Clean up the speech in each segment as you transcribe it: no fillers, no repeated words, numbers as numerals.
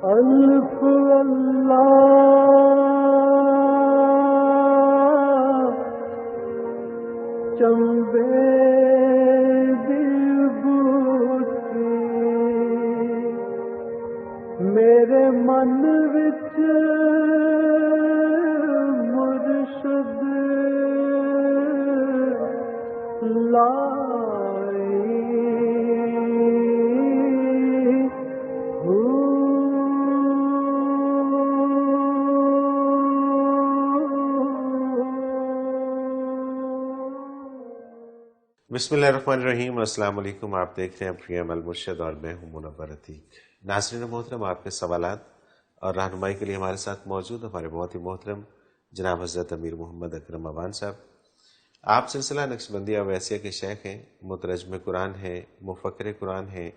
الف اللہ چمبے دل بوٹی میرے من وچ مرشد بسم اللہ الرحمن الرحیم۔ السلام علیکم، آپ دیکھ رہے ہیں پریم المرشد اور میں ہوں منور عتیق۔ ناظرین محترم، آپ کے سوالات اور رہنمائی کے لیے ہمارے ساتھ موجود ہمارے بہت ہی محترم جناب حضرت امیر محمد اکرم اوان صاحب۔ آپ سلسلہ نقشبندیہ اویسیہ کے شیخ ہیں، مترجم قرآن ہیں، مفکر قرآن ہیں،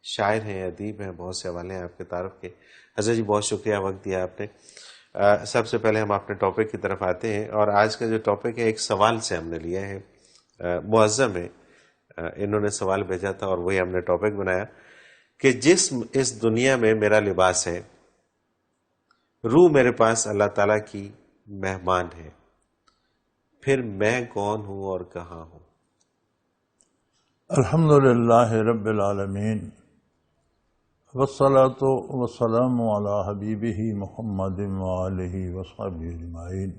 شاعر ہیں، ادیب ہیں، بہت سے حوالے ہیں آپ کے تعارف کے۔ حضرت جی بہت شکریہ وقت دیا آپ نے۔ سب سے پہلے ہم اپنے ٹاپک کی طرف آتے ہیں، اور آج کا جو ٹاپک ہے ایک سوال سے ہم نے لیا ہے، معظم ہے، انہوں نے سوال بھیجا تھا اور وہی ہم نے ٹاپک بنایا کہ جسم اس دنیا میں میرا لباس ہے، روح میرے پاس اللہ تعالیٰ کی مہمان ہے، پھر میں کون ہوں اور کہاں ہوں؟ الحمدللہ رب العالمین، والصلاة والسلام علی حبیبہ محمد وآلہ وصحبہ اجمعین۔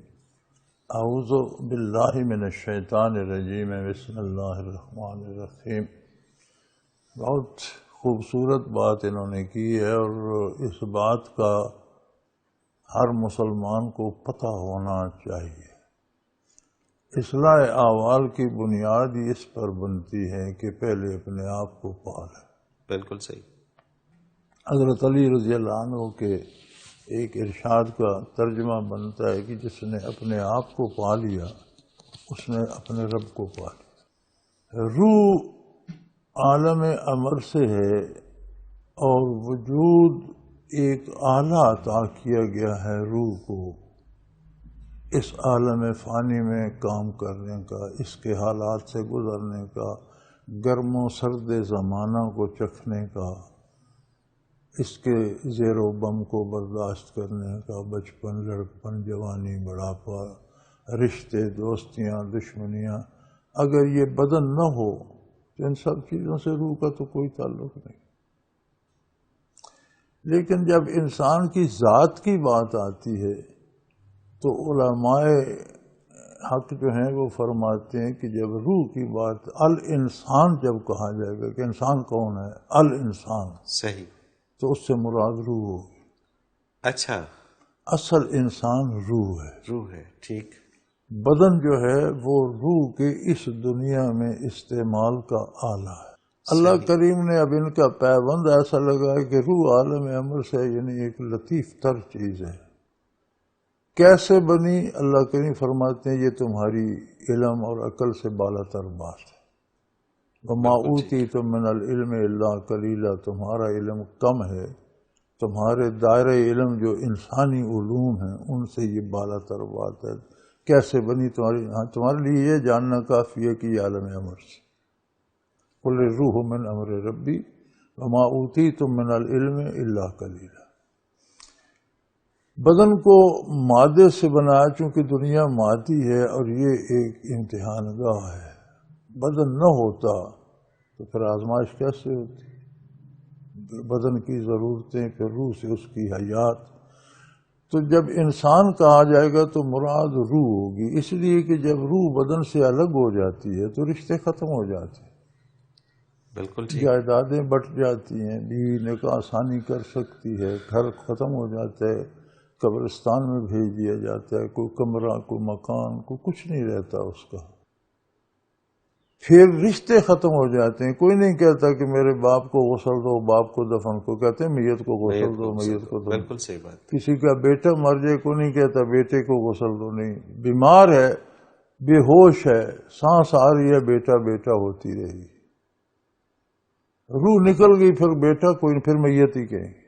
اعوذ باللہ من الشیطان الرجیم، بسم اللہ الرحمن الرحیم۔ بہت خوبصورت بات انہوں نے کی ہے، اور اس بات کا ہر مسلمان کو پتہ ہونا چاہیے۔ اصلاح احوال کی بنیاد ہی اس پر بنتی ہے کہ پہلے اپنے آپ کو پالیں۔ بالکل صحیح۔ حضرت علی رضی اللہ عنہ کے ایک ارشاد کا ترجمہ بنتا ہے کہ جس نے اپنے آپ کو پا لیا اس نے اپنے رب کو پا لیا۔ روح عالم امر سے ہے، اور وجود ایک آلہ عطا کیا گیا ہے روح کو، اس عالم فانی میں کام کرنے کا، اس کے حالات سے گزرنے کا، گرم و سرد زمانہ کو چکھنے کا، اس کے زیر و بم کو برداشت کرنے کا، بچپن، لڑکپن، جوانی، بڑھاپا، رشتے، دوستیاں، دشمنیاں۔ اگر یہ بدن نہ ہو تو ان سب چیزوں سے روح کا تو کوئی تعلق نہیں۔ لیکن جب انسان کی ذات کی بات آتی ہے تو علماء حق جو ہیں وہ فرماتے ہیں کہ جب روح کی بات، الانسان جب کہا جائے گا کہ انسان کون ہے، الانسان، صحیح، تو اس سے مراد روح ہوگی۔ اچھا، اصل انسان روح ہے۔ روح ہے، ٹھیک۔ بدن جو ہے وہ روح کے اس دنیا میں استعمال کا آلہ ہے۔ اللہ کریم نے اب ان کا پیوند ایسا لگا ہے کہ روح عالم امر سے، یعنی ایک لطیف تر چیز ہے۔ کیسے بنی؟ اللہ کریم فرماتے ہیں یہ تمہاری علم اور عقل سے بالا تر بات ہے۔ وَمَا أُوتِيتُم مِّنَ الْعِلْمِ إِلَّا قَلِيلًا، تمہارا علم کم ہے، تمہارے دائرہ علم جو انسانی علوم ہیں ان سے یہ بالا تر بات ہے۔ کیسے بنی تمہارے لیے یہ جاننا کافی ہے کہ یہ عالم امر سے۔ قُلِ الرُّوحُ مِنْ أَمْرِ رَبِّي وَمَا أُوتِيتُم مِّنَ الْعِلْمِ إِلَّا قَلِيلًا۔ بدن کو مادے سے بنایا، چونکہ دنیا مادی ہے اور یہ ایک امتحان گاہ ہے۔ بدن نہ ہوتا تو پھر آزمائش کیسے ہوتی؟ بدن کی ضرورتیں، پھر روح سے اس کی حیات۔ تو جب انسان کہا جائے گا تو مراد روح ہوگی، اس لیے کہ جب روح بدن سے الگ ہو جاتی ہے تو رشتے ختم ہو جاتے ہیں، بالکل ٹھیک، جائیدادیں بٹ جاتی ہیں، بیوی نکاح آسانی کر سکتی ہے، گھر ختم ہو جاتا ہے، قبرستان میں بھیج دیا جاتا ہے، کوئی کمرہ، کوئی مکان، کوئی کچھ نہیں رہتا اس کا۔ پھر رشتے ختم ہو جاتے ہیں۔ کوئی نہیں کہتا کہ میرے باپ کو غسل دو، باپ کو دفن کو کہتے ہیں میت کو غسل دو، میت کو دفن۔ بالکل صحیح بات۔ کسی کسی کا بیٹا مر جائے کوئی نہیں کہتا بیٹے کو غسل دو، نہیں۔ بیمار ہے، بے ہوش ہے، سانس آ رہی ہے، بیٹا بیٹا ہوتی رہی، روح نکل گئی، پھر بیٹا کوئی نہیں، پھر میت ہی کہیں گے۔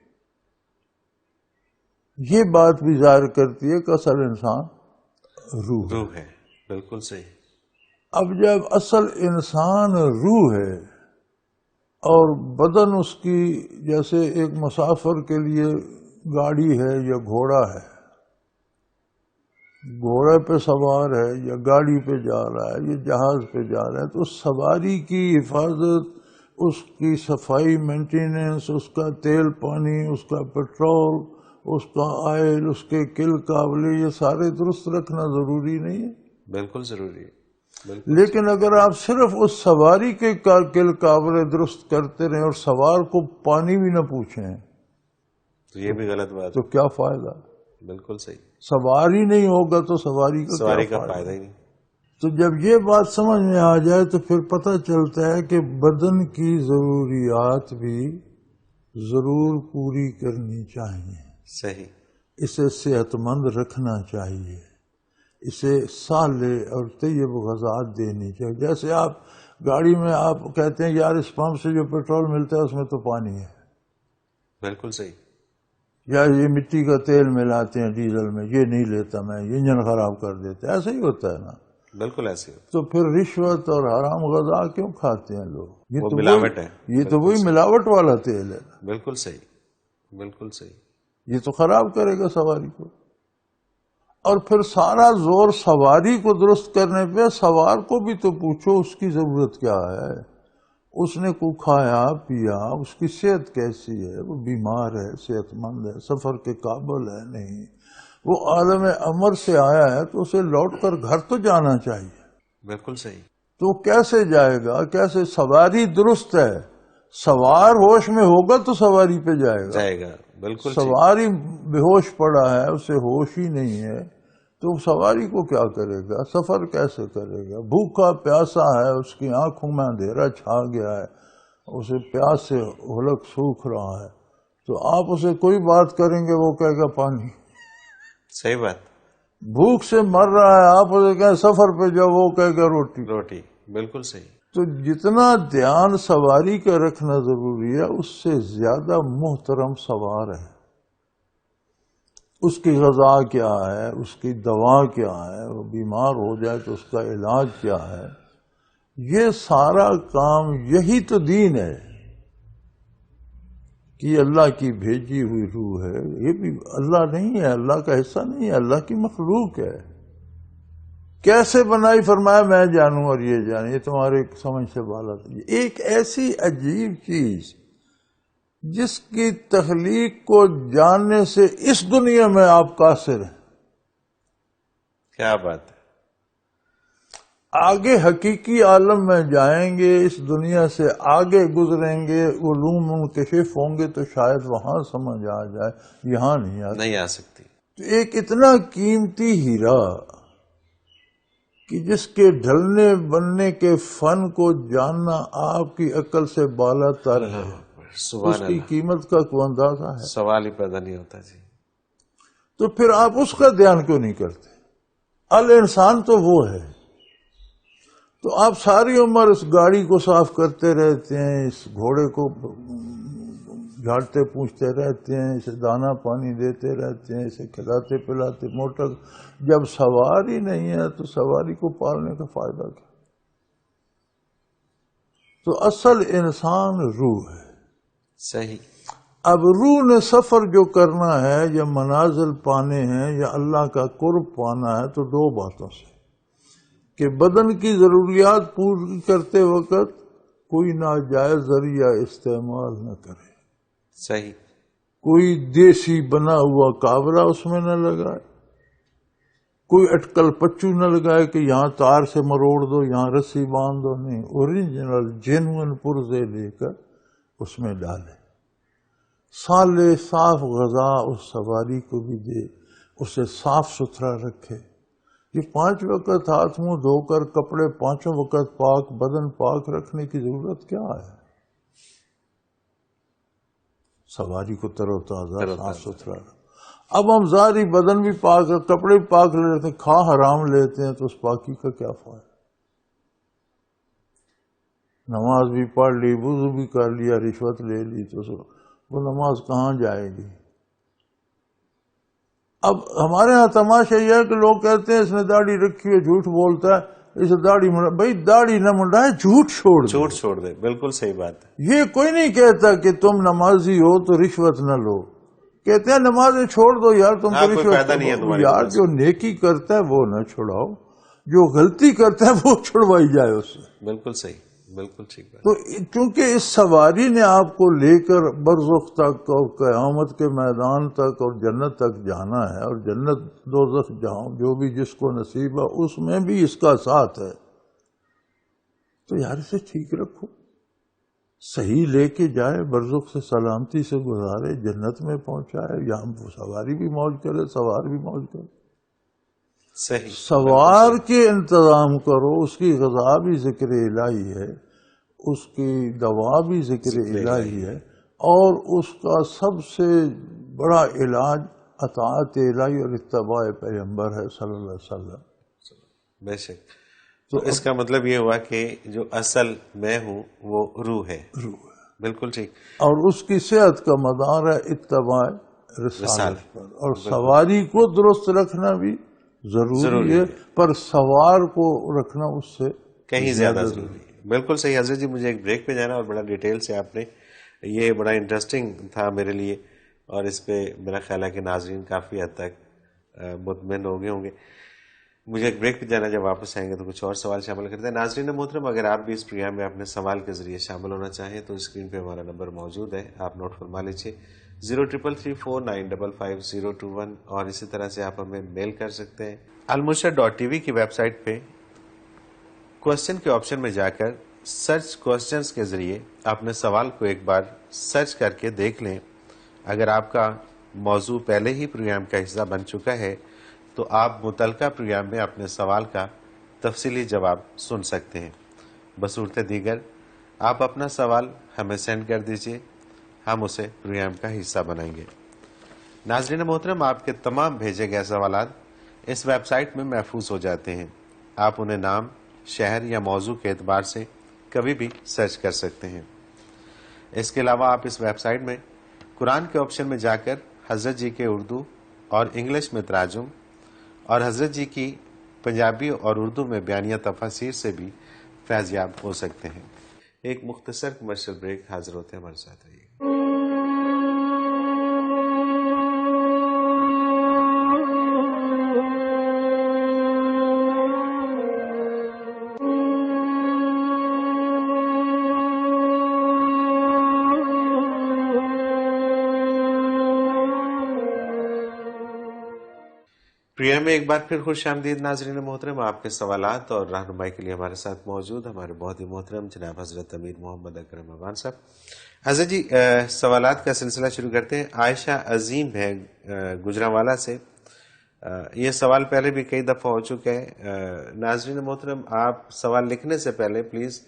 یہ بات بھی ظاہر کرتی ہے کہ اصل انسان روح ہے، بالکل صحیح۔ اب جب اصل انسان روح ہے اور بدن اس کی، جیسے ایک مسافر کے لیے گاڑی ہے یا گھوڑا ہے، گھوڑے پہ سوار ہے یا گاڑی پہ جا رہا ہے یا جہاز پہ جا رہا ہے، تو اس سواری کی حفاظت، اس کی صفائی مینٹیننس، اس کا تیل پانی، اس کا پیٹرول، اس کا آئل، اس کے کل قابلے، یہ سارے درست رکھنا ضروری نہیں ہے؟ بالکل ضروری ہے، بالکل۔ لیکن اگر آپ صرف اس سواری کے کل قابلے درست کرتے رہیں اور سوار کو پانی بھی نہ پوچھیں تو یہ بھی غلط بات تو کیا فائدہ؟ بالکل صحیح، سوار ہی نہیں ہوگا تو سواری کا فائدہ ہی نہیں۔ تو جب یہ بات سمجھ میں آ جائے تو پھر پتہ چلتا ہے کہ بدن کی ضروریات بھی ضرور پوری کرنی چاہیے، صحیح، اسے صحت مند رکھنا چاہیے، اسے صالح اور طیب غذات دینی چاہیے۔ جیسے آپ گاڑی میں آپ کہتے ہیں یار اس پمپ سے جو پیٹرول ملتا ہے اس میں تو پانی ہے، بالکل صحیح، یا یہ مٹی کا تیل ملاتے ہیں ڈیزل میں، یہ نہیں لیتا میں، یہ انجن خراب کر دیتے ہیں، ایسا ہی ہوتا ہے نا۔ بالکل ایسے ہوتا تو پھر رشوت اور حرام غذا کیوں کھاتے ہیں لوگ؟ یہ وہ تو ملاوٹ ہے، یہ تو وہی ملاوٹ والا تیل ہے، بالکل صحیح، بالکل صحیح، یہ تو خراب کرے گا سواری کو۔ اور پھر سارا زور سواری کو درست کرنے پہ، سوار کو بھی تو پوچھو اس کی ضرورت کیا ہے، اس نے کو کھایا پیا، اس کی صحت کیسی ہے، وہ بیمار ہے، صحت مند ہے، سفر کے قابل ہے نہیں، وہ عالم امر سے آیا ہے تو اسے لوٹ کر گھر تو جانا چاہیے۔ بالکل صحیح، تو کیسے جائے گا؟ کیسے؟ سواری درست ہے، سوار ہوش میں ہوگا تو سواری پہ جائے گا، بالکل سواری بے ہوش پڑا ہے، اسے ہوش ہی نہیں ہے تو سواری کو کیا کرے گا؟ سفر کیسے کرے گا؟ بھوکا پیاسا ہے، اس کی آنکھوں میں اندھیرا چھا گیا ہے، اسے پیاس سے ہلک سوکھ رہا ہے، تو آپ اسے کوئی بات کریں گے وہ کہے گا پانی۔ صحیح بات، بھوک سے مر رہا ہے، آپ اسے کہیں سفر پہ جاؤ، وہ کہے گا روٹی۔ بالکل صحیح، تو جتنا دھیان سواری کا رکھنا ضروری ہے اس سے زیادہ محترم سوار ہے، اس کی غذا کیا ہے، اس کی دوا کیا ہے، وہ بیمار ہو جائے تو اس کا علاج کیا ہے، یہ سارا کام یہی تو دین ہے کہ اللہ کی بھیجی ہوئی روح ہے، یہ بھی اللہ نہیں ہے، اللہ کا حصہ نہیں ہے، اللہ کی مخلوق ہے۔ کیسے بنائی؟ فرمایا میں جانوں اور یہ جانے، یہ تمہارے سمجھ سے بالا تھی۔ ایک ایسی عجیب چیز جس کی تخلیق کو جاننے سے اس دنیا میں آپ قاصر ہیں، کیا بات ہے، آگے حقیقی عالم میں جائیں گے، اس دنیا سے آگے گزریں گے، علوم منکشف ہوں گے تو شاید وہاں سمجھ آ جائے، یہاں نہیں آ سکتی۔ تو ایک اتنا قیمتی ہیرا کہ جس کے ڈھلنے بننے کے فن کو جاننا آپ کی عقل سے بالا تر ہے، اس کی قیمت کا کوئی اندازہ ہے؟ سوال ہی پیدا نہیں ہوتا جی۔ تو پھر آپ اس کا دھیان کیوں نہیں کرتے؟ الانسان تو وہ ہے، تو آپ ساری عمر اس گاڑی کو صاف کرتے رہتے ہیں، اس گھوڑے کو جھاڑتے پوچھتے رہتے ہیں، اسے دانا پانی دیتے رہتے ہیں، اسے کھلاتے پلاتے، موٹر جب سواری نہیں ہے تو سواری کو پالنے کا فائدہ کیا؟ تو اصل انسان روح ہے۔ صحیح۔ اب روح نے سفر جو کرنا ہے یا منازل پانے ہیں یا اللہ کا قرب پانا ہے تو دو باتوں سے، کہ بدن کی ضروریات پوری کرتے وقت کوئی ناجائز ذریعہ استعمال نہ کرے، صحیح، کوئی دیسی بنا ہوا کاوڑا اس میں نہ لگائے، کوئی اٹکل پچو نہ لگائے کہ یہاں تار سے مروڑ دو، یہاں رسی باندھ دو، نہیں، اوریجنل جینوئن پرزے لے کر اس میں ڈالے، صالح صاف غذا اس سواری کو بھی دے، اسے صاف ستھرا رکھے۔ یہ 5 وقت ہاتھ منہ دھو کر کپڑے 5 وقت پاک، بدن پاک رکھنے کی ضرورت کیا ہے؟ سواری کو تر و تازہ صاف ستھرا۔ اب ہم ظاہری بدن بھی پاک، کپڑے بھی پاک لے لیتے ہیں، کھا حرام لیتے ہیں، تو اس پاکی کا کیا فائدہ؟ نماز بھی پڑھ لی، وضو بھی کر لیا، رشوت لے لی، تو وہ نماز کہاں جائے گی؟ اب ہمارے ہاں تماشا یہ ہے کہ لوگ کہتے ہیں اس نے داڑھی رکھی ہے، جھوٹ بولتا ہے، اسے داڑھی بھائی داڑھی نہ منڈائے، جھوٹ چھوڑ دے۔ بالکل صحیح بات ہے۔ یہ کوئی نہیں کہتا کہ تم نمازی ہو تو رشوت نہ لو، کہتے ہیں نمازیں چھوڑ دو یار، تم ہاں، کوئی فائدہ نہیں ہے تمہارے یار پاس۔ جو نیکی کرتا ہے وہ نہ چھڑاؤ، جو غلطی کرتا ہے وہ چھڑوائی جائے اس سے۔ بالکل صحیح، بالکل ٹھیک بات۔ تو چونکہ اس سواری نے آپ کو لے کر برزخ تک اور قیامت کے میدان تک اور جنت تک جانا ہے، اور جنت دوزخ جہاں جو بھی جس کو نصیب ہے اس میں بھی اس کا ساتھ ہے، تو یار اسے ٹھیک رکھو، صحیح لے کے جائے، برزخ سے سلامتی سے گزارے، جنت میں پہنچائے، یہاں سواری بھی موج کرے، سوار بھی موج کرے۔ صحیح، سوار کے انتظام کرو، اس کی غذا بھی ذکر الہی ہے، اس کی دوا بھی ذکر الہی ہے، اور اس کا سب سے بڑا علاج اطاعت الہی اور اتباع پیغمبر ہے صلی اللہ علیہ وسلم۔ بے شک۔ تو اس کا مطلب یہ ہوا کہ جو اصل میں ہوں وہ روح ہے۔ بالکل ٹھیک۔ اور اس کی صحت کا مدار ہے اتباع رسالت پر، اور سواری کو درست رکھنا بھی ضروری ہے، پر سوار کو رکھنا اس سے کہیں زیادہ ضروری ہے۔ بالکل صحیح حضرت جی، مجھے ایک بریک پہ جانا، اور بڑا ڈیٹیل سے آپ نے یہ بڑا انٹرسٹنگ تھا میرے لیے، اور اس پہ میرا خیال ہے کہ ناظرین کافی حد تک مطمئن ہو گئے ہوں گے۔ مجھے ایک بریک پہ جانا، جب واپس آئیں گے تو کچھ اور سوال شامل کرتے ہیں۔ ناظرین محترم، اگر آپ بھی اس پروگرام میں اپنے سوال کے ذریعے شامل ہونا چاہیں تو اسکرین پہ ہمارا نمبر موجود ہے، آپ نوٹ فرما لیجیے، 0334955021، اور اسی طرح سے آپ ہمیں میل کر سکتے ہیں۔ almurshed.tv کی ویب سائٹ پہ کوسچن کے آپشن میں جا کر سرچ کوسچنز کے ذریعے اپنے سوال کو ایک بار سرچ کر کے دیکھ لیں۔ اگر آپ کا موضوع پہلے ہی پروگرام کا حصہ بن چکا ہے تو آپ متعلقہ پروگرام میں اپنے سوال کا تفصیلی جواب سن سکتے ہیں۔ بصورت دیگر آپ اپنا سوال ہمیں سینڈ کر دیجئے، ہم اسے پروگرام کا حصہ بنائیں گے۔ ناظرین محترم، آپ کے تمام بھیجے گئے سوالات اس ویب سائٹ میں محفوظ ہو جاتے ہیں، آپ انہیں نام، شہر یا موضوع کے اعتبار سے کبھی بھی سرچ کر سکتے ہیں۔ اس کے علاوہ آپ اس ویب سائٹ میں قرآن کے آپشن میں جا کر حضرت جی کے اردو اور انگلش میں تراجم اور حضرت جی کی پنجابی اور اردو میں بیانیہ تفاسیر سے بھی فیض یاب ہو سکتے ہیں۔ ایک مختصر کمرشل بریک، حاضر ہوتے ہیں، ہمارے ساتھ رہیے۔ پروگرام میں ایک بار پھر خوش آمدید ناظرین محترم، آپ کے سوالات اور رہنمائی کے لیے ہمارے ساتھ موجود ہمارے بہت ہی محترم جناب حضرت امیر محمد اکرم افغان صاحب۔ حضرت جی، سوالات کا سلسلہ شروع کرتے ہیں۔ عائشہ عظیم ہے گجرانوالہ سے، یہ سوال پہلے بھی کئی دفعہ ہو چکا ہے۔ ناظرین محترم، آپ سوال لکھنے سے پہلے پلیز،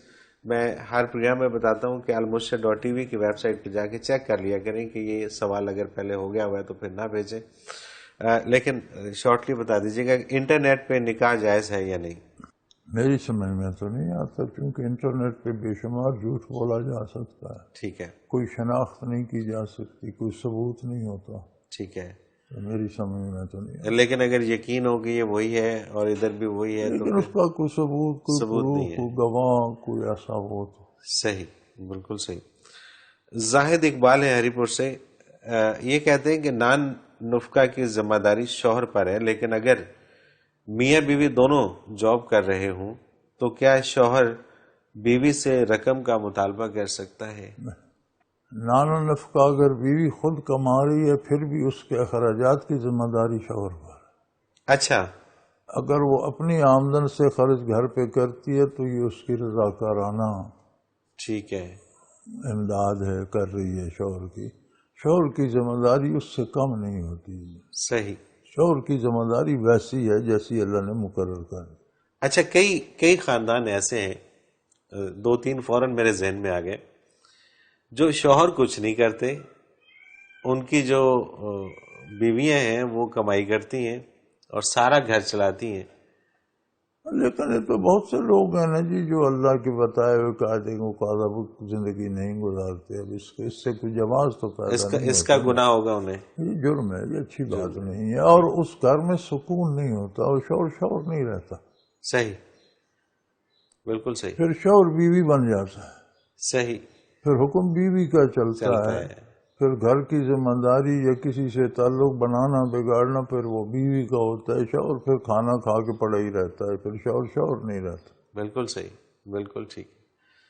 میں ہر پروگرام میں بتاتا ہوں کہ almurshed.tv کی ویب سائٹ پہ جا کے چیک کر لیا کریں کہ یہ سوال اگر پہلے ہو گیا ہوا ہے تو پھر نہ بھیجیں، لیکن شارٹلی بتا دیجیے گا انٹرنیٹ پہ نکاح جائز ہے یا نہیں؟ میری سمجھ میں تو نہیں آتا، کیونکہ انٹرنیٹ پہ بے شمار جھوٹ بولا جا سکتا ہے، ٹھیک ہے، کوئی شناخت نہیں کی جا سکتی، کوئی ثبوت نہیں ہوتا، ٹھیک ہے، تو میری سمجھ میں تو نہیں آتا۔ لیکن اگر یقین ہو کہ یہ وہی ہے اور ادھر بھی وہی ہے تو لیکن اس کا کوئی ثبوت، کوئی ثبوت پروف، نہیں ہے۔ کوئی گواہ، کوئی ایسا ہو تو صحیح، بالکل صحیح۔ زاہد اقبال ہے ہری پور سے، یہ کہتے ہیں کہ نان نفقہ کی ذمہ داری شوہر پر ہے، لیکن اگر میاں بیوی دونوں جاب کر رہے ہوں تو کیا شوہر بیوی سے رقم کا مطالبہ کر سکتا ہے؟ نان و نفقہ اگر بیوی خود کما رہی ہے پھر بھی اس کے اخراجات کی ذمہ داری شوہر پر ہے۔ اچھا، اگر وہ اپنی آمدن سے خرچ گھر پہ کرتی ہے تو یہ اس کی رضاکارانہ ٹھیک ہے، امداد ہے، کر رہی ہے شوہر کی۔ شوہر کی ذمہ داری اس سے کم نہیں ہوتی، صحیح۔ شوہر کی ذمہ داری ویسی ہے جیسی اللہ نے مقرر کر۔ اچھا، کئی خاندان ایسے ہیں، دو تین فوراً میرے ذہن میں آ گئے، جو شوہر کچھ نہیں کرتے، ان کی جو بیویاں ہیں وہ کمائی کرتی ہیں اور سارا گھر چلاتی ہیں۔ لیکن یہ تو بہت سے لوگ ہیں نا جی جو اللہ کے بتائے ہوئے قاعدے کو مطابق زندگی نہیں گزارتے۔ اب اس سے کوئی جواز تو پیدا نہیں اس کا گناہ ہوگا انہیں، یہ جرم ہے، یہ اچھی بات نہیں ہے، اور اس گھر میں سکون نہیں ہوتا اور شور نہیں رہتا، صحیح، بالکل صحیح، پھر شوہر بیوی بن جاتا ہے، صحیح پھر حکم بیوی کا چلتا ہے، پھر گھر کی ذمہ داری یا کسی سے تعلق بنانا بگاڑنا پھر وہ بیوی کا ہوتا ہے، شوہر پھر کھانا کھا کے پڑا ہی رہتا ہے، پھر شوہر نہیں رہتا، بالکل صحیح، بالکل ٹھیک،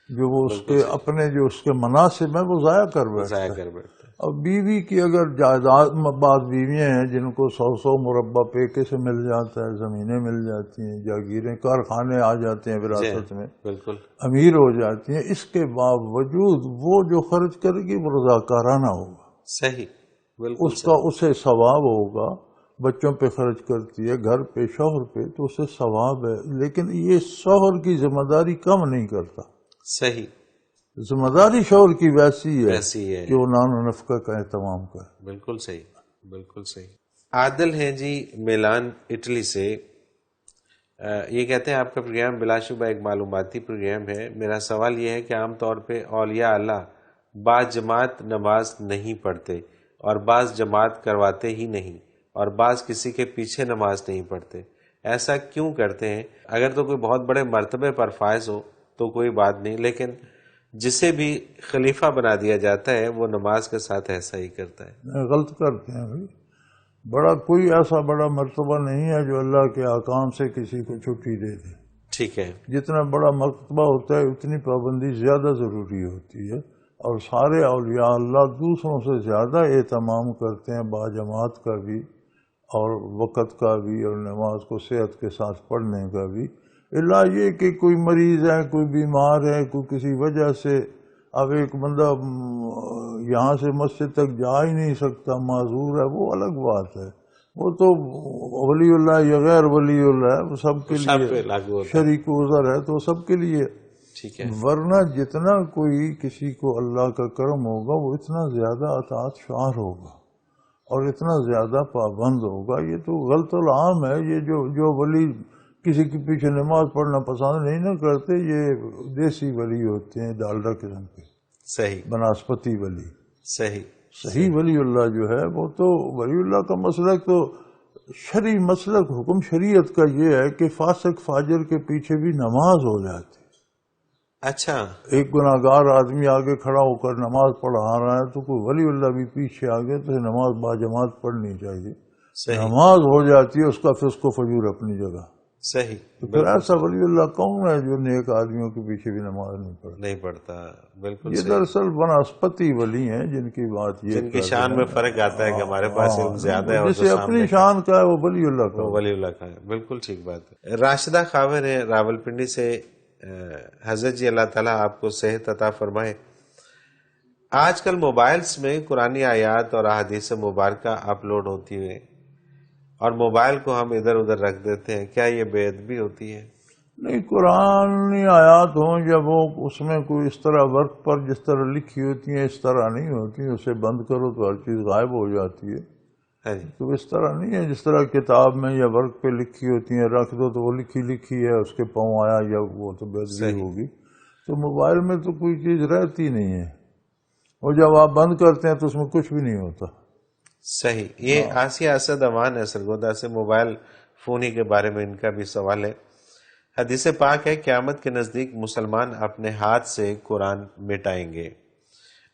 جو وہ اس کے اپنے جو اس کے مناسب ہیں وہ ضائع کر بیٹھتا ضائع ہے۔ کر بیٹھتا ہے۔ اور بیوی کی اگر جائیداد، بعض بیویاں ہیں جن کو 100 مربع پیکے سے مل جاتا ہے، زمینیں مل جاتی ہیں، جاگیریں، کارخانے آ جاتے ہیں وراثت میں، بالکل امیر ہو جاتی ہیں، اس کے باوجود وہ جو خرچ کرے گی وہ رضاکارانہ ہوگا، صحیح، بالکل اس کا اسے ثواب ہوگا۔ بچوں پہ خرچ کرتی ہے، گھر پہ، شوہر پہ، تو اسے ثواب ہے، لیکن یہ شوہر کی ذمہ داری کم نہیں کرتا۔ صحیح، ذمہ داری شوہر کی ویسی ہے ویسی ہے، کہ وہ نان و نفقہ کا اہتمام کرے۔ بالکل صحیح، بالکل صحیح۔ عادل ہیں جی میلان اٹلی سے، یہ کہتے ہیں آپ کا پروگرام بلا شبہ ایک معلوماتی پروگرام ہے۔ میرا سوال یہ ہے کہ عام طور پہ اولیاء اللہ بعض جماعت نماز نہیں پڑھتے اور بعض جماعت کرواتے ہی نہیں، اور بعض کسی کے پیچھے نماز نہیں پڑھتے، ایسا کیوں کرتے ہیں؟ اگر تو کوئی بہت بڑے مرتبے پر فائز ہو تو کوئی بات نہیں، لیکن جسے بھی خلیفہ بنا دیا جاتا ہے وہ نماز کے ساتھ ایسا ہی کرتا ہے۔ غلط کرتے ہیں بھائی، بڑا کوئی ایسا بڑا مرتبہ نہیں ہے جو اللہ کے احکام سے کسی کو چھٹی دے دے۔ ٹھیک ہے، جتنا بڑا مرتبہ ہوتا ہے اتنی پابندی زیادہ ضروری ہوتی ہے، اور سارے اولیاء اللہ دوسروں سے زیادہ اہتمام کرتے ہیں باجماعت کا بھی اور وقت کا بھی اور نماز کو صحت کے ساتھ پڑھنے کا بھی، اللہ یہ کہ کوئی مریض ہے، کوئی بیمار ہے، کوئی کسی وجہ سے، اب ایک بندہ یہاں سے مسجد تک جا ہی نہیں سکتا، معذور ہے، وہ الگ بات ہے، وہ تو ولی اللہ یا غیر ولی اللہ ہے، وہ سب کے سب پہ لیے لاگو ہوتا ہے۔ شریک عذر ہے تو سب کے لیے۔ ٹھیک ہے، ورنہ جتنا کوئی کسی کو اللہ کا کرم ہوگا وہ اتنا زیادہ اطاعت شعار ہوگا اور اتنا زیادہ پابند ہوگا۔ یہ تو غلط العام ہے، یہ جو ولی کسی کے پیچھے نماز پڑھنا پسند نہیں نہ کرتے، یہ دیسی ولی ہوتے ہیں، ڈالڈا قسم کے، صحیح، بناسپتی ولی۔ صحیح، صحیح ولی اللہ جو ہے وہ تو ولی اللہ کا مسلک تو شرعی مسلک، حکم شریعت کا یہ ہے کہ فاسق فاجر کے پیچھے بھی نماز ہو جاتی۔ اچھا، ایک گناہگار آدمی آگے کھڑا ہو کر نماز پڑھا رہا ہے تو کوئی ولی اللہ بھی پیچھے آگے تو نماز باجماعت پڑھنی چاہیے۔ صحیح، نماز ہو جاتی ہے، اس کا فسق و فجور اپنی جگہ۔ صحیح، تو پھر ایسا ولی اللہ کون ہے جو نیک آدمیوں کے پیچھے بھی نماز نہیں پڑھتا؟ نہیں پڑھتا، بالکل یہ صحیح۔ دراصل بناسپتی ولی ہیں جن کی بات یہ جن کی کر شان رہے میں ہیں۔ فرق آتا ہے کہ ہمارے پاس علم زیادہ ہے اور جسے جو اپنی سامنے شان کا ہے وہ ولی اللہ کا وہ ہے۔ ولی اللہ کا ہے، بالکل ٹھیک بات ہے۔ راشدہ خاور ہیں راول پنڈی سے، حضرت جی اللہ تعالیٰ آپ کو صحت عطا فرمائے۔ آج کل موبائلز میں قرآنی آیات اور احادیث مبارکہ اپلوڈ ہوتی ہیں اور موبائل کو ہم ادھر ادھر رکھ دیتے ہیں، کیا یہ بے ادبی ہوتی ہے؟ نہیں، قرآنی آیات ہوں جب وہ اس میں کوئی اس طرح ورق پر جس طرح لکھی ہوتی ہیں اس طرح نہیں ہوتی، اسے بند کرو تو ہر چیز غائب ہو جاتی ہے۔ ہاں جی، تو اس طرح نہیں ہے جس طرح کتاب میں یا ورق پہ لکھی ہوتی ہیں، رکھ دو تو وہ لکھی ہے، اس کے پاؤں آیا یا وہ تو بے ادبی ہوگی۔ تو موبائل میں تو کوئی چیز رہتی نہیں ہے، اور جب آپ بند کرتے ہیں تو اس میں کچھ بھی نہیں ہوتا۔ صحیح۔ یہ آسیہ اسد امان ہے سرگودا سے، موبائل فون ہی کے بارے میں ان کا بھی سوال ہے۔ حدیث پاک ہے قیامت کے نزدیک مسلمان اپنے ہاتھ سے قرآن مٹائیں گے۔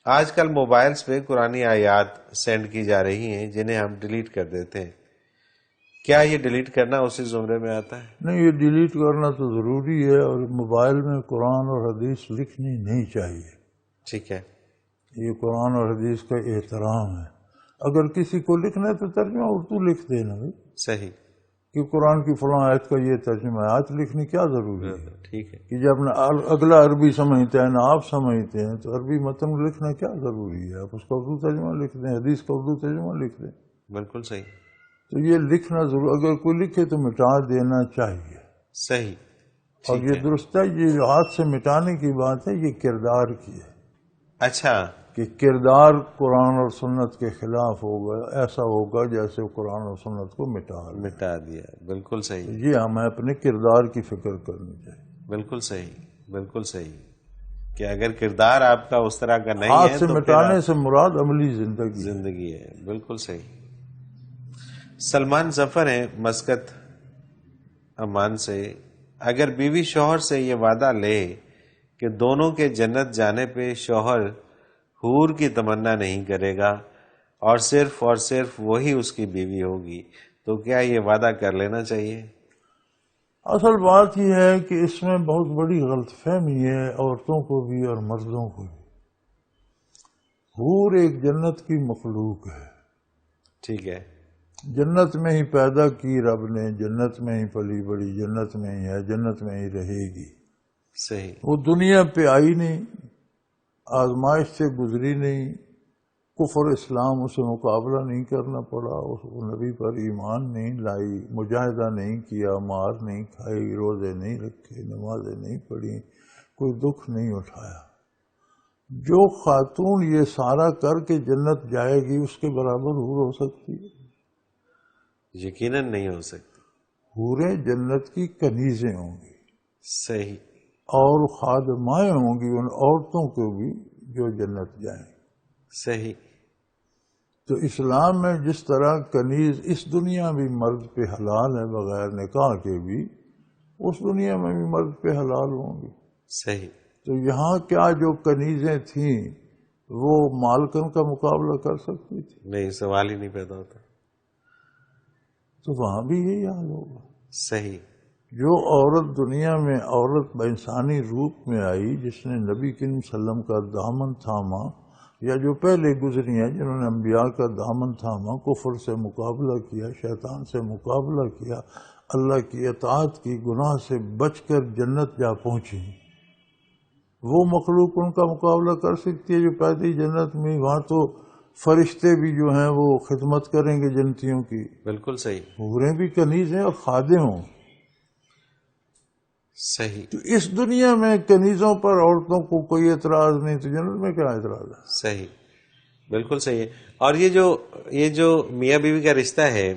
آج کل موبائلز پہ قرآنی آیات سینڈ کی جا رہی ہیں جنہیں ہم ڈیلیٹ کر دیتے ہیں، کیا یہ ڈیلیٹ کرنا اسی زمرے میں آتا ہے؟ نہیں، یہ ڈیلیٹ کرنا تو ضروری ہے، اور موبائل میں قرآن اور حدیث لکھنی نہیں چاہیے۔ ٹھیک ہے، یہ قرآن اور حدیث کا احترام ہے۔ اگر کسی کو لکھنا ہے تو ترجمہ اردو لکھ دینا بھائی، صحیح، کہ قرآن کی فلاں آیت کا یہ ترجمہ ہے، آیت لکھنی کیا ضروری ہے؟ ٹھیک ہے، کہ جب اگلا عربی سمجھتا ہے نہ آپ سمجھتے ہیں تو عربی متن لکھنا کیا ضروری ہے؟ آپ اس کا اردو ترجمہ لکھ دیں، حدیث کا اردو ترجمہ لکھ دیں۔ بالکل صحیح، تو یہ لکھنا ضرور، اگر کوئی لکھے تو مٹا دینا چاہیے۔ صحیح، اور ٹھیک یہ ہے۔ درست ہے، یہ ہاتھ سے مٹانے کی بات ہے، یہ کردار کی ہے اچھا، کہ کردار قرآن اور سنت کے خلاف ہوگا، ایسا ہوگا جیسے قرآن اور سنت کو مٹا دیا، بالکل صحیح، یہ ہمیں اپنے کردار کی فکر کرنی چاہیے۔ بالکل صحیح، بالکل صحیح، کہ اگر کردار آپ کا اس طرح کا نہیں ہاتھ ہے سے تو پھر مٹانے سے مراد عملی زندگی ہے۔ زندگی ہے، بالکل صحیح۔ سلمان ظفر ہیں مسکت امان سے، اگر بیوی شوہر سے یہ وعدہ لے کہ دونوں کے جنت جانے پہ شوہر حور کی تمنا نہیں کرے گا اور صرف وہی اس کی بیوی ہوگی، تو کیا یہ وعدہ کر لینا چاہیے؟ اصل بات یہ ہے کہ اس میں بہت بڑی غلط فہمی ہے، عورتوں کو بھی اور مردوں کو بھی۔ حور ایک جنت کی مخلوق ہے، ٹھیک ہے، جنت میں ہی پیدا کی رب نے، جنت میں ہی پلی بڑی، جنت میں ہی ہے، جنت میں ہی رہے گی۔ صحیح، وہ دنیا پہ آئی نہیں، آزمائش سے گزری نہیں، کفر اسلام اسے مقابلہ نہیں کرنا پڑا، اس کو نبی پر ایمان نہیں لائی، مجاہدہ نہیں کیا، مار نہیں کھائی، روزے نہیں رکھے، نمازیں نہیں پڑھی، کوئی دکھ نہیں اٹھایا۔ جو خاتون یہ سارا کر کے جنت جائے گی اس کے برابر حور ہو سکتی ہے؟ یقیناً نہیں ہو سکتی۔ حوریں جنت کی کنیزیں ہوں گی صحیح، اور خادمائیں ہوں گی ان عورتوں کو بھی جو جنت جائیں۔ صحیح، تو اسلام میں جس طرح کنیز اس دنیا بھی مرد پہ حلال ہے بغیر نکاح کے بھی، اس دنیا میں بھی مرد پہ حلال ہوں گی۔ صحیح، تو یہاں کیا جو کنیزیں تھیں وہ مالکن کا مقابلہ کر سکتی تھی؟ نہیں، سوال ہی نہیں پیدا ہوتا۔ تو وہاں بھی یہی حال ہوگا۔ صحیح، جو عورت دنیا میں عورت بانسانی روپ میں آئی، جس نے نبی کریم صلی اللہ علیہ وسلم کا دامن تھاما، یا جو پہلے گزری ہیں جنہوں نے انبیاء کا دامن تھاما، کفر سے مقابلہ کیا، شیطان سے مقابلہ کیا، اللہ کی اطاعت کی، گناہ سے بچ کر جنت جا پہنچی، وہ مخلوق ان کا مقابلہ کر سکتی ہے جو پیدی جنت میں؟ وہاں تو فرشتے بھی جو ہیں وہ خدمت کریں گے جنتیوں کی، بالکل صحیح، حوریں بھی کنیز ہیں اور خادم ہوں۔ صحیح، تو اس دنیا میں کنیزوں پر عورتوں کو کوئی اعتراض نہیں، تو جنت میں کیا اعتراض ہے؟ صحیح، بالکل صحیح ہے۔ اور یہ جو میاں بیوی کا رشتہ ہے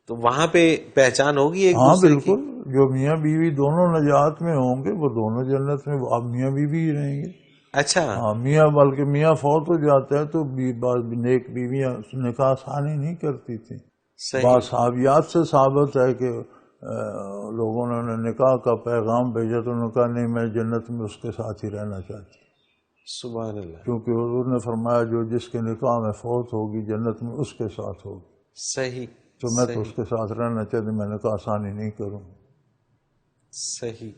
تو وہاں پہ پہچان ہوگی ایک ہاں دوسرے کی؟ بالکل، جو میاں بیوی دونوں نجات میں ہوں گے وہ دونوں جنت میں اب میاں بیوی ہی رہیں گے۔ اچھا، ہاں میاں، بلکہ میاں فوت ہو جاتا ہے تو بعض نیک بیویاں نکاح ثانی نہیں کرتی تھیں۔ صحیح، بعض صحابیات سے ثابت ہے کہ لوگوں نے نکاح کا پیغام بھیجا تو انہوں نے کہا نہیں، میں جنت میں اس کے ساتھ ہی رہنا چاہتی ہوں، سبحان اللہ، کیونکہ حضور نے فرمایا جو جس کے نکاح میں فوت ہوگی جنت میں اس کے ساتھ ہوگی، صحیح، تو میں تو صحیح، اس کے ساتھ رہنا چاہتی، میں نکاح ثانی نہیں کروں۔ صحیح،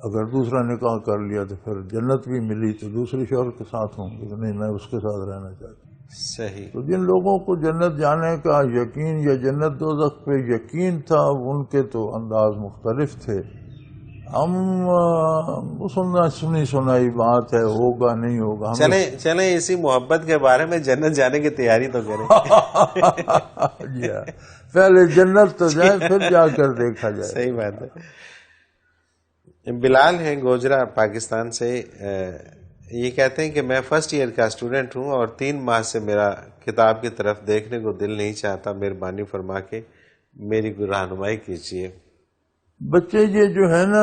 اگر دوسرا نکاح کر لیا تو پھر جنت بھی ملی تو دوسری شوہر کے ساتھ ہوں گے، نہیں میں اس کے ساتھ رہنا چاہتی ہوں۔ صحیح، تو جن لوگوں کو جنت جانے کا یقین یا جنت دوزخ پہ یقین تھا ان کے تو انداز مختلف تھے۔ ہم سنی سنائی بات ہے، ہوگا نہیں ہوگا، چلیں اسی محبت کے بارے میں جنت جانے کی تیاری تو کریں۔ جی ہاں، پہلے جنت تو جائے پھر جا کر دیکھا جائے۔ صحیح بات ہے۔ بلال ہیں گوجرا پاکستان سے، یہ کہتے ہیں کہ میں فرسٹ ایئر کا اسٹوڈنٹ ہوں اور 3 ماہ سے میرا کتاب کی طرف دیکھنے کو دل نہیں چاہتا، مہربانی فرما کے میری رہنمائی کیجیے۔ بچے یہ جو ہے نا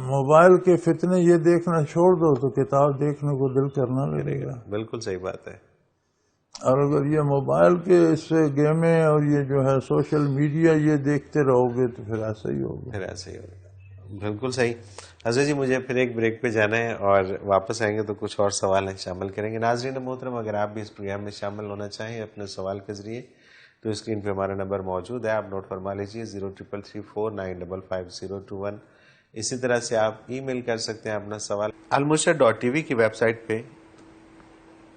موبائل کے فتنے یہ دیکھنا چھوڑ دو تو کتاب دیکھنے کو دل کرنا لگے گا۔ بالکل صحیح بات ہے۔ اور اگر یہ موبائل کے اس سے گیمیں اور یہ جو ہے سوشل میڈیا یہ دیکھتے رہو گے تو پھر ایسا ہی ہوگا۔ پھر ایسا ہی ہوگا، بالکل صحیح۔ حضرت جی مجھے پھر ایک بریک پہ جانا ہے اور واپس آئیں گے تو کچھ اور سوال شامل کریں گے۔ ناظرین محترم، اگر آپ بھی اس پروگرام میں شامل ہونا چاہیں اپنے سوال کے ذریعے تو اسکرین پہ ہمارا نمبر موجود ہے، آپ نوٹ فرما لیجیے 033349552021۔ اسی طرح سے آپ ای میل کر سکتے ہیں اپنا سوال almurshed.tv کی ویب سائٹ پہ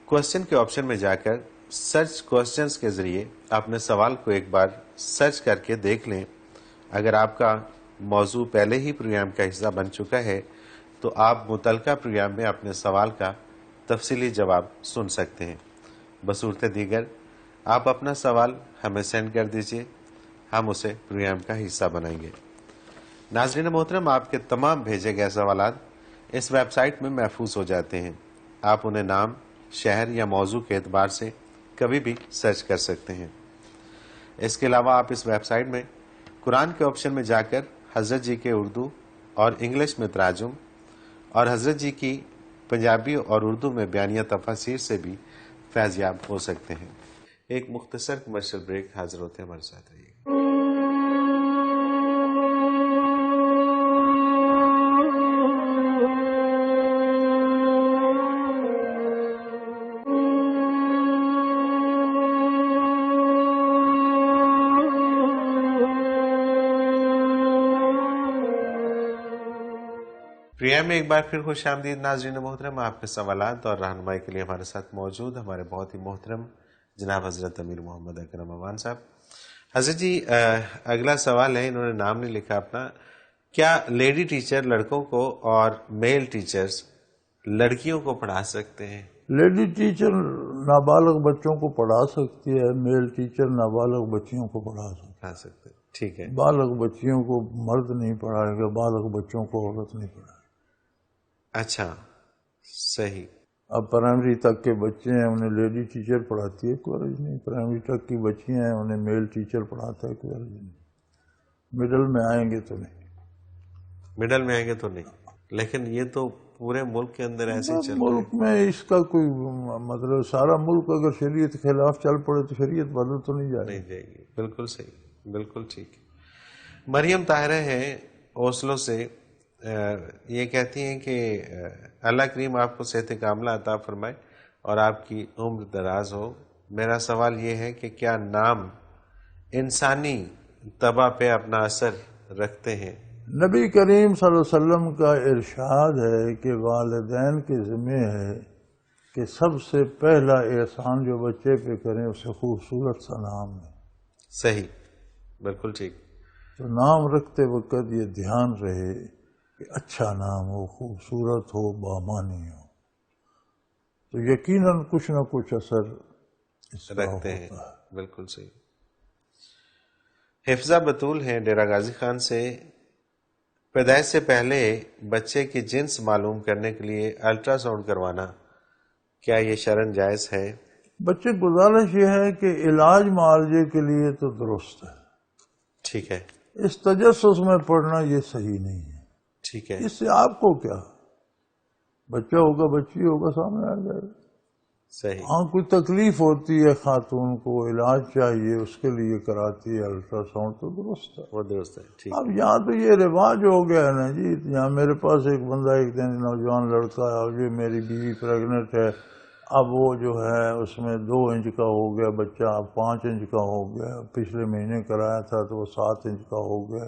کوشچن کے آپشن میں جا کر سرچ کوشچنز کے ذریعے اپنے سوال کو ایک بار سرچ کر کے دیکھ لیں۔ اگر آپ کا موضوع پہلے ہی پروگرام کا حصہ بن چکا ہے تو آپ متعلقہ پروگرام میں اپنے سوال کا تفصیلی جواب سن سکتے ہیں۔ بصورت دیگر آپ اپنا سوال ہمیں سینڈ کر دیجئے، ہم اسے پروگرام کا حصہ بنائیں گے۔ ناظرین محترم، آپ کے تمام بھیجے گئے سوالات اس ویب سائٹ میں محفوظ ہو جاتے ہیں۔ آپ انہیں نام، شہر یا موضوع کے اعتبار سے کبھی بھی سرچ کر سکتے ہیں۔ اس کے علاوہ آپ اس ویب سائٹ میں قرآن کے آپشن میں جا کر حضرت جی کے اردو اور انگلش میں تراجم اور حضرت جی کی پنجابی اور اردو میں بیانیہ تفاسیر سے بھی فیض یاب ہو سکتے ہیں۔ ایک مختصر کمرشل بریک، حاضر ہوتے ہیں، ہمارے ساتھ رہیے۔ پریا میں ایک بار پھر خوش آمدید ناظرین محترم. آپ کے سوالات اور رہنمائی کے لیے ہمارے ساتھ موجود ہمارے بہت ہی محترم جناب حضرت امیر محمد اکرم امان صاحب. حضرت جی اگلا سوال ہے، انہوں نے نام نہیں لکھا اپنا. کیا لیڈی ٹیچر لڑکوں کو اور میل ٹیچرز لڑکیوں کو پڑھا سکتے ہیں؟ لیڈی ٹیچر نابالغ بچوں کو پڑھا سکتی ہے، میل ٹیچر نابالغ بچیوں کو پڑھا سکتی ہے. پڑھا سکتے ہیں، ٹھیک ہے. بالغ بچیوں کو مرد نہیں پڑھائے گا، بالغ بچوں کو عورت نہیں پڑھائے گا. اچھا، صحیح. اب پرائمری تک کے بچے ہیں انہیں لیڈی ٹیچر پڑھاتی ہے، کوئی عرض نہیں. پرائمری تک کی بچیاں ہیں انہیں میل ٹیچر پڑھاتا ہے، کوئی عرض نہیں. مڈل میں آئیں گے تو نہیں. مڈل میں آئیں گے تو نہیں، لیکن یہ تو پورے ملک کے اندر ایسے ہی چل رہا ہے. ملک میں اس کا کوئی مطلب سارا ملک اگر شریعت کے خلاف چل پڑے تو شریعت بدل تو نہیں جائے. نہیں جائے گی. بالکل صحیح، بالکل ٹھیک. مریم طاہرہ ہیں اوسلو سے، یہ کہتی ہیں کہ اللہ کریم آپ کو صحت کاملہ عطا فرمائے اور آپ کی عمر دراز ہو. میرا سوال یہ ہے کہ کیا نام انسانی طبع پہ اپنا اثر رکھتے ہیں؟ نبی کریم صلی اللہ علیہ وسلم کا ارشاد ہے کہ والدین کے ذمہ ہے کہ سب سے پہلا احسان جو بچے پہ کریں اسے خوبصورت سا نام ہے. صحیح، بالکل ٹھیک. تو نام رکھتے وقت یہ دھیان رہے کہ اچھا نام ہو، خوبصورت ہو، بامانی ہو، تو یقیناً کچھ نہ کچھ اثر اس کا رکھتے ہیں. ہوتا ہے. بالکل صحیح. حفظہ بطول ہیں ڈیرہ غازی خان سے، پیدائش سے پہلے بچے کی جنس معلوم کرنے کے لیے الٹرا ساؤنڈ کروانا کیا یہ شرعاً جائز ہے؟ بچے گزارش یہ ہے کہ علاج معالجے کے لیے تو درست ہے، ٹھیک ہے. اس تجسس میں پڑھنا یہ صحیح نہیں ہے. ٹھیک ہے. اس سے آپ کو کیا، بچہ ہوگا بچی ہوگا سامنے آ جائے گا. صحیح. ہاں کوئی تکلیف ہوتی ہے خاتون کو، علاج چاہیے، اس کے لیے کراتی ہے الٹرا ساؤنڈ، تو درست ہے. وہ درست ہے. ٹھیک. اب یہاں تو یہ رواج ہو گیا ہے نا جی. یہاں میرے پاس ایک بندہ ایک دن نوجوان لڑکا ہے، اور یہ میری بیوی پریگنٹ ہے، اب وہ جو ہے اس میں 2 انچ کا ہو گیا بچہ، اب 5 انچ کا ہو گیا. پچھلے مہینے کرایا تھا تو وہ 7 انچ کا ہو گیا،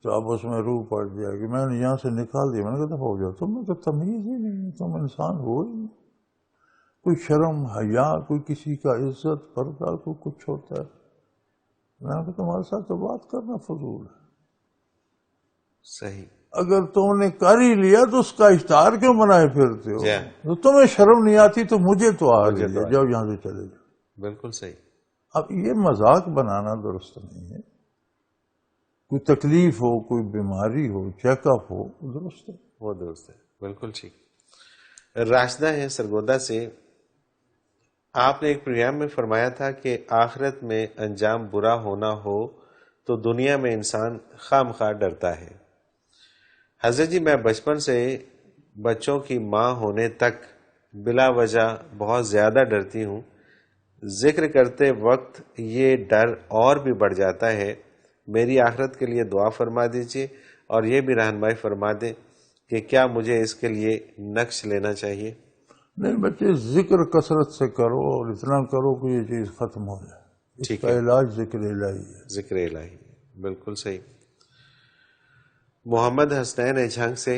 تو اب اس میں روح پڑ جائے گی. میں نے یہاں سے نکال دیا. میں نے کہا ہو جاؤ، تم میں تو تمیز ہی نہیں، تم انسان ہو ہی نہیں. کوئی شرم حیا، کوئی کسی کا عزت پردہ، کوئی کچھ ہوتا ہے. میں نے کہا تمہارے ساتھ تو بات کرنا فضول ہے. صحیح. اگر تم نے کر ہی لیا تو اس کا اشتہار کیوں بنائے پھرتے ہو؟ جی. تو تمہیں شرم نہیں آتی تو مجھے تو آ مجھے گئی تو ہے، آ جاؤ یہاں سے چلے جاؤ. بالکل صحیح. اب یہ مذاق بنانا درست نہیں ہے. کوئی تکلیف ہو، کوئی بیماری ہو، چیک اپ ہو، درست ہے. وہ درست ہے. بالکل ٹھیک. راشدہ ہیں سرگودا سے، آپ نے ایک پروگرام میں فرمایا تھا کہ آخرت میں انجام برا ہونا ہو تو دنیا میں انسان خواہ مخواہ ڈرتا ہے. حضرت جی میں بچپن سے بچوں کی ماں ہونے تک بلا وجہ بہت زیادہ ڈرتی ہوں. ذکر کرتے وقت یہ ڈر اور بھی بڑھ جاتا ہے. میری آخرت کے لیے دعا فرما دیجیے اور یہ بھی رہنمائی فرما دیں کہ کیا مجھے اس کے لیے نقش لینا چاہیے؟ نہیں بچے، ذکر کثرت سے کرو اور اتنا کرو کہ یہ چیز ختم ہو جائے. اس ٹھیک کا ہے. علاج ذکر الہی ہے. ذکر الہی. بالکل صحیح. محمد حسنین جھنگ سے،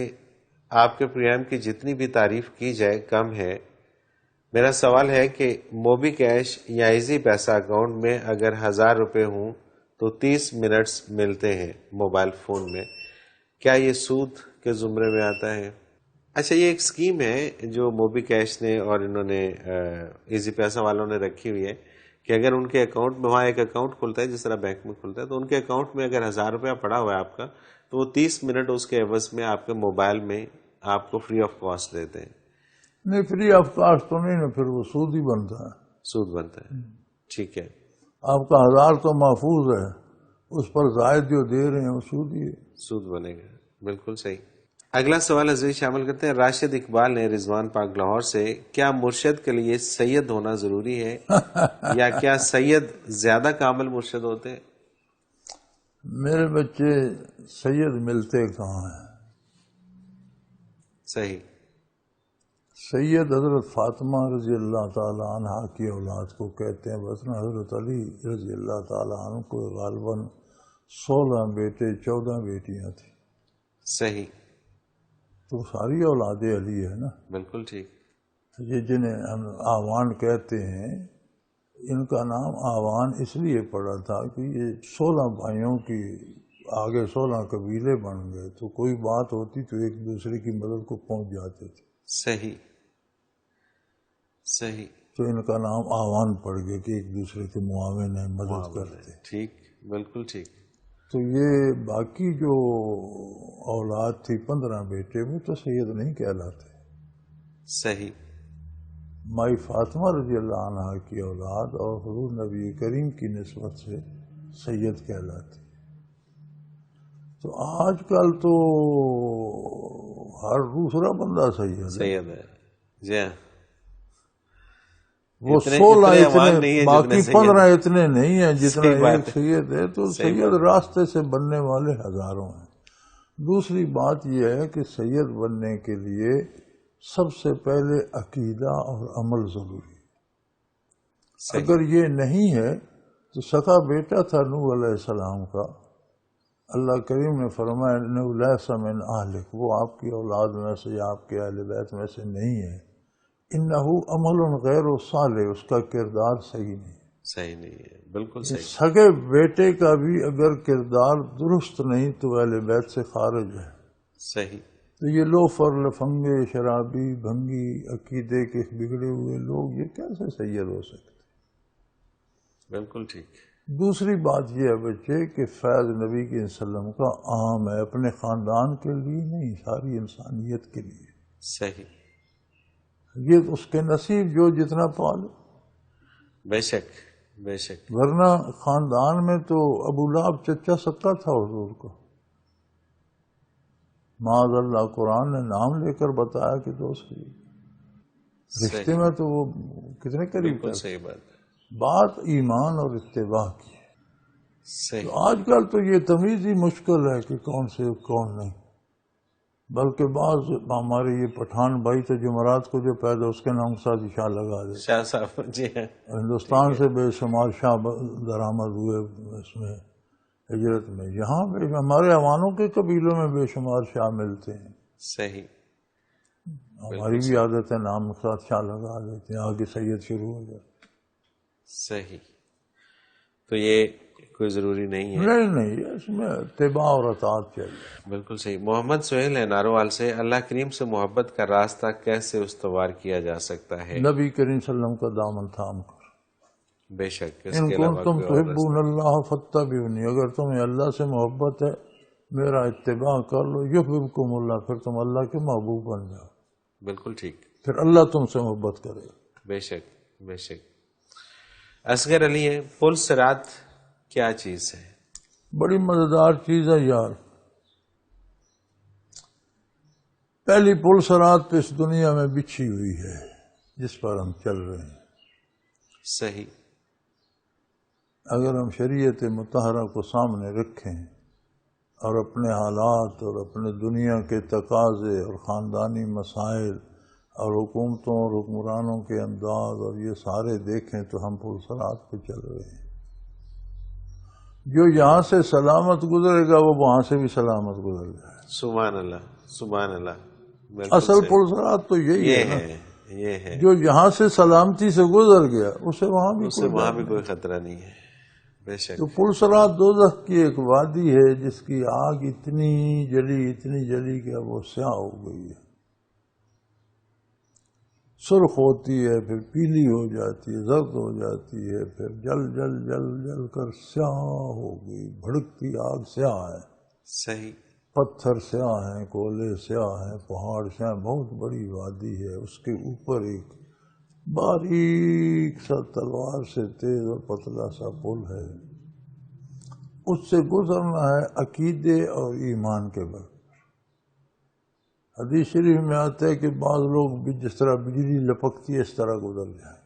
آپ کے پروگرام کی جتنی بھی تعریف کی جائے کم ہے. میرا سوال ہے کہ موبی کیش یا ایزی پیسہ اکاؤنٹ میں اگر 1000 روپے ہوں تو 30 منٹس ملتے ہیں موبائل فون میں، کیا یہ سود کے زمرے میں آتا ہے؟ اچھا، یہ ایک اسکیم ہے جو موبی کیش نے اور انہوں نے ایزی پیسہ والوں نے رکھی ہوئی ہے کہ اگر ان کے اکاؤنٹ میں، وہاں ایک اکاؤنٹ کھلتا ہے جس طرح بینک میں کھلتا ہے، تو ان کے اکاؤنٹ میں اگر 1000 روپیہ پڑا ہوا ہے آپ کا، تو وہ 30 منٹ اس کے عوض میں آپ کے موبائل میں آپ کو فری آف کاسٹ دیتے ہیں. نہیں فری آف کاسٹ تو نہیں نا، پھر وہ سود ہی بنتا ہے. سود بنتا ہے. ٹھیک ہے. آپ کا 1000 تو محفوظ ہے، اس پر زائد جو دے رہے ہیں وہ سود ہی ہے. سود بنے گا. بالکل صحیح. اگلا سوال حضرت شامل کرتے ہیں. راشد اقبال نے رضوان پاک لاہور سے، کیا مرشد کے لیے سید ہونا ضروری ہے یا کیا سید زیادہ کامل مرشد ہوتے ہیں؟ میرے بچے سید ملتے کہاں ہیں؟ صحیح. سید حضرت فاطمہ رضی اللہ تعالیٰ عنہ کی اولاد کو کہتے ہیں، بس حضرت علی رضی اللہ تعالیٰ عنہ کو غالباً 16 بیٹے 14 بیٹیاں تھیں. صحیح. تو ساری اولاد علی ہے نا. بالکل ٹھیک. تو یہ جنہیں ہم آوان کہتے ہیں، ان کا نام آوان اس لیے پڑا تھا کہ یہ 16 بھائیوں کی آگے 16 قبیلے بن گئے، تو کوئی بات ہوتی تو ایک دوسرے کی مدد کو پہنچ جاتے تھے. صحیح صحیح. تو ان کا نام آوان پڑ گیا کہ ایک دوسرے کے معاون ہیں، مدد کرتے. ٹھیک، بالکل ٹھیک. تو یہ باقی جو اولاد تھی 15 بیٹے، وہ تو سید نہیں کہلاتے. صحیح. مائی فاطمہ رضی اللہ عنہ کی اولاد اور حضور نبی کریم کی نسبت سے سید کہلاتی. تو آج کل تو ہر دوسرا بندہ سید ہے. جی ہاں. وہ 16 اتنے، باقی 15 اتنے نہیں ہیں جتنا ایک سید ہے. تو سید راستے سے بننے والے ہزاروں ہیں. دوسری بات یہ ہے کہ سید بننے کے لیے سب سے پہلے عقیدہ اور عمل ضروری ہے. اگر یہ نہیں ہے تو سکا بیٹا تھا نوح علیہ السلام کا، اللہ کریم نے فرمایا انہ لیس من اہلک، وہ آپ کی اولاد میں سے یا آپ کے اہل بیت میں سے نہیں ہے. انہ عمل غیر صالح، اس کا کردار صحیح نہیں. صحیح نہیں ہے، بالکل صحیح. سگے بیٹے کا بھی اگر کردار درست نہیں تو اہل بیت سے خارج ہے. صحیح. تو یہ لوفر، لفنگے، شرابی، بھنگی، عقیدے کے بگڑے ہوئے لوگ یہ کیسے سید ہو سکتے؟ بالکل ٹھیک. دوسری بات یہ ہے بچے کہ فیض نبی کے وسلم کا عام ہے، اپنے خاندان کے لیے نہیں، ساری انسانیت کے لیے. صحیح. یہ اس کے نصیب جو جتنا پالے. بے شک بے شک. ورنہ خاندان میں تو ابو لہب چچا سکا تھا حضور کو. معاذ اللہ، قرآن نے نام لے کر بتایا کہ دوست رشتے میں تو وہ کتنے قریب تھے. صحیح بات. بات ایمان اور اتباع کی ہے. صحیح. تو آج کل تو یہ تمیز ہی مشکل ہے کہ کون سے کون نہیں. بلکہ بعض ہمارے یہ پٹھان بھائی تو جمعرات کو جو پیدا اس کے نام کے ساتھ شاہ لگا دے. شاہ صاحب جی ہیں. ہندوستان سے بے شمار شاہ درآمد ہوئے اس میں ہجرت میں. یہاں ہمارے عوانوں کے قبیلوں میں بے شمار شاہ ملتے ہیں. صحیح. ہماری بھی عادت ہے نام کے ساتھ شاہ لگا دیتے ہیں، آگے سید شروع ہو جائے. صحیح. تو یہ کوئی ضروری نہیں ہے. نہیں، اس میں اتباع اور اطاعت چاہیے. بالکل صحیح. محمد سہیل ہے ناروال سے، اللہ کریم سے محبت کا راستہ کیسے استوار کیا جا سکتا ہے؟ نبی کریم صلی اللہ علیہ وسلم کا دامن تھام کر. بے شک. ان کنتم تحبون اللہ فاتبعونی، اگر تمہیں اللہ سے محبت ہے میرا اتباع کر لو. یحببکم اللہ، پھر تم اللہ کے محبوب بن جاؤ. بالکل ٹھیک. پھر اللہ تم سے محبت کرے. بے شک بے شک. اصغر علی ہے، پل صراط کیا چیز ہے؟ بڑی مزیدار چیز ہے یار. پہلی پل صراط پہ اس دنیا میں بچھی ہوئی ہے جس پر ہم چل رہے ہیں. صحیح. اگر ہم شریعت مطہرہ کو سامنے رکھیں اور اپنے حالات اور اپنے دنیا کے تقاضے اور خاندانی مسائل اور حکومتوں اور حکمرانوں کے انداز اور یہ سارے دیکھیں تو ہم پل صراط پہ چل رہے ہیں. جو یہاں سے سلامت گزرے گا وہ وہاں سے بھی سلامت گزر جائے. سبحان اللہ سبحان اللہ. اصل پل صراط تو یہی ہے نا، یہ ہے جو یہاں سے سلامتی سے گزر گیا اسے وہاں بھی کوئی خطرہ نہیں ہے. بے شک. تو پل صراط دوزخ کی ایک وادی ہے جس کی آگ اتنی جلی کہ اب وہ سیاہ ہو گئی ہے. سرخ ہوتی ہے، پھر پیلی ہو جاتی ہے، زرد ہو جاتی ہے، پھر جل کر سیاہ ہو گئی. بھڑکتی آگ سیاہ ہے. صحیح. پتھر سیاہ ہیں، کولے سیاہ ہیں، پہاڑ سیاہ. بہت بڑی وادی ہے. اس کے اوپر ایک باریک سا تلوار سے تیز اور پتلا سا پل ہے. اس سے گزرنا ہے عقیدے اور ایمان کے بل. حدیث شریف میں آتا ہے کہ بعض لوگ بھی جس طرح بجلی لپکتی ہے اس طرح گزر جائیں.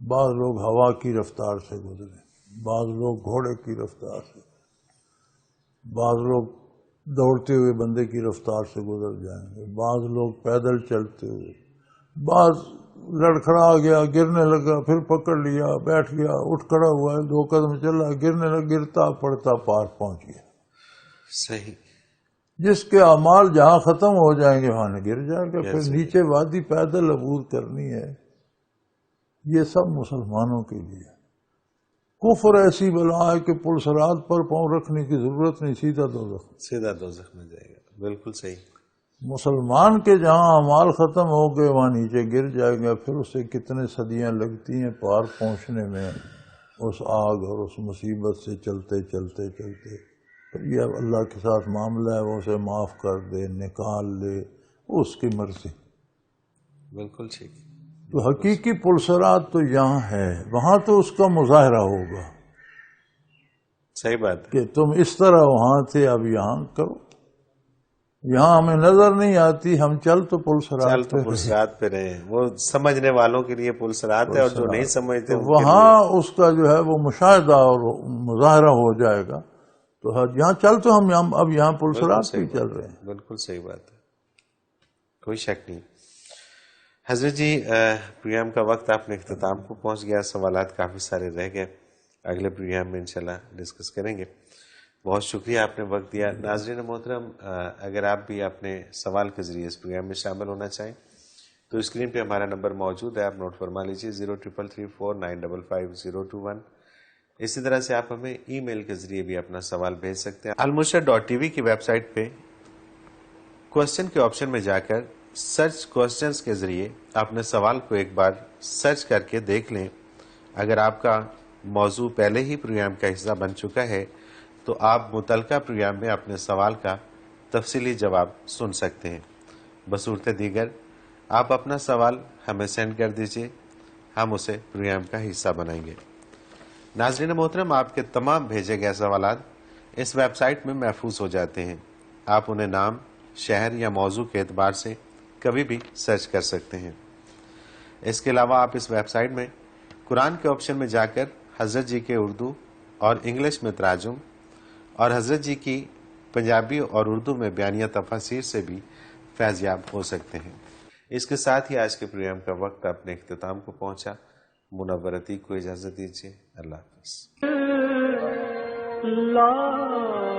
بعض لوگ ہوا کی رفتار سے گزریں، بعض لوگ گھوڑے کی رفتار سے، بعض لوگ دوڑتے ہوئے بندے کی رفتار سے گزر جائیں گے، بعض لوگ پیدل چلتے ہوئے، بعض لڑکھڑا گیا، گرنے لگا، پھر پکڑ لیا، بیٹھ گیا، اٹھ کھڑا ہوا ہے، 2 قدم چلا، گرنے لگا، گرتا پڑتا پار پہنچ گیا. صحیح. جس کے اعمال جہاں ختم ہو جائیں گے وہاں گر جائے گا. پھر Yes, نیچے وادی پیدل عبور کرنی ہے. یہ سب مسلمانوں کے لیے. کفر ایسی بلا ہے کہ پل صراط پر پاؤں رکھنے کی ضرورت نہیں، سیدھا دوزخ. سیدھا دوزخ میں جائے گا. بالکل صحیح. مسلمان کے جہاں اعمال ختم ہو گئے وہاں نیچے گر جائے گا. پھر اسے کتنے صدیاں لگتی ہیں پار پہنچنے میں اس آگ اور اس مصیبت سے چلتے چلتے چلتے. پھر یہ اللہ کے ساتھ معاملہ ہے، وہ اسے معاف کر دے، نکال لے، اس کی مرضی. بالکل ٹھیک. تو حقیقی پلسرات تو یہاں ہے، وہاں تو اس کا مظاہرہ ہوگا صحیح بات ہے. کہ تم اس طرح وہاں تھے اب یہاں کرو. یہاں ہمیں نظر نہیں آتی، ہم چل تو پلسرات چل تو پلسرات پہ رہے. وہ سمجھنے والوں کے لیے پلسرات ہے، اور جو نہیں سمجھتے تو ان کے وہاں اس کا جو ہے وہ مشاہدہ اور مظاہرہ ہو جائے گا. تو یہاں چل تو ہم اب یہاں پلسرات پہ چل رہے ہیں. بالکل صحیح بات ہے، کوئی شک نہیں. حضرت جی پروگرام کا وقت اپنے اختتام کو پہنچ گیا. سوالات کافی سارے رہ گئے، اگلے پروگرام میں انشاءاللہ ڈسکس کریں گے. بہت شکریہ آپ نے وقت دیا. ناظرین محترم، اگر آپ بھی اپنے سوال کے ذریعے اس پروگرام میں شامل ہونا چاہیں تو اسکرین پہ ہمارا نمبر موجود ہے، آپ نوٹ فرما لیجیے 0333495521. اسی طرح سے آپ ہمیں ای میل کے ذریعے بھی اپنا سوال بھیج سکتے ہیں. almurshid.tv کی ویب سائٹ پہ کوشچن کے آپشن میں جا کر سرچ کوشچنز کے ذریعے اپنے سوال کو ایک بار سرچ کر کے دیکھ لیں. اگر آپ کا موضوع پہلے ہی پروگرام کا حصہ بن چکا ہے تو آپ متعلقہ پروگرام میں اپنے سوال کا تفصیلی جواب سن سکتے ہیں. بصورت دیگر آپ اپنا سوال ہمیں سینڈ کر دیجئے، ہم اسے پروگرام کا حصہ بنائیں گے. ناظرین محترم، آپ کے تمام بھیجے گئے سوالات اس ویب سائٹ میں محفوظ ہو جاتے ہیں. آپ انہیں نام، شہر یا موضوع کے اعتبار سے کبھی بھی سرچ کر سکتے ہیں. اس کے علاوہ آپ اس ویب سائٹ میں قرآن کے آپشن میں جا کر حضرت جی کے اردو اور انگلش میں تراجم اور حضرت جی کی پنجابی اور اردو میں بیانیہ تفاسیر سے بھی فیض یاب ہو سکتے ہیں. اس کے ساتھ ہی آج کے پروگرام کا وقت اپنے اختتام کو پہنچا. منورتی کو اجازت دیجیے. اللہ حافظ. لا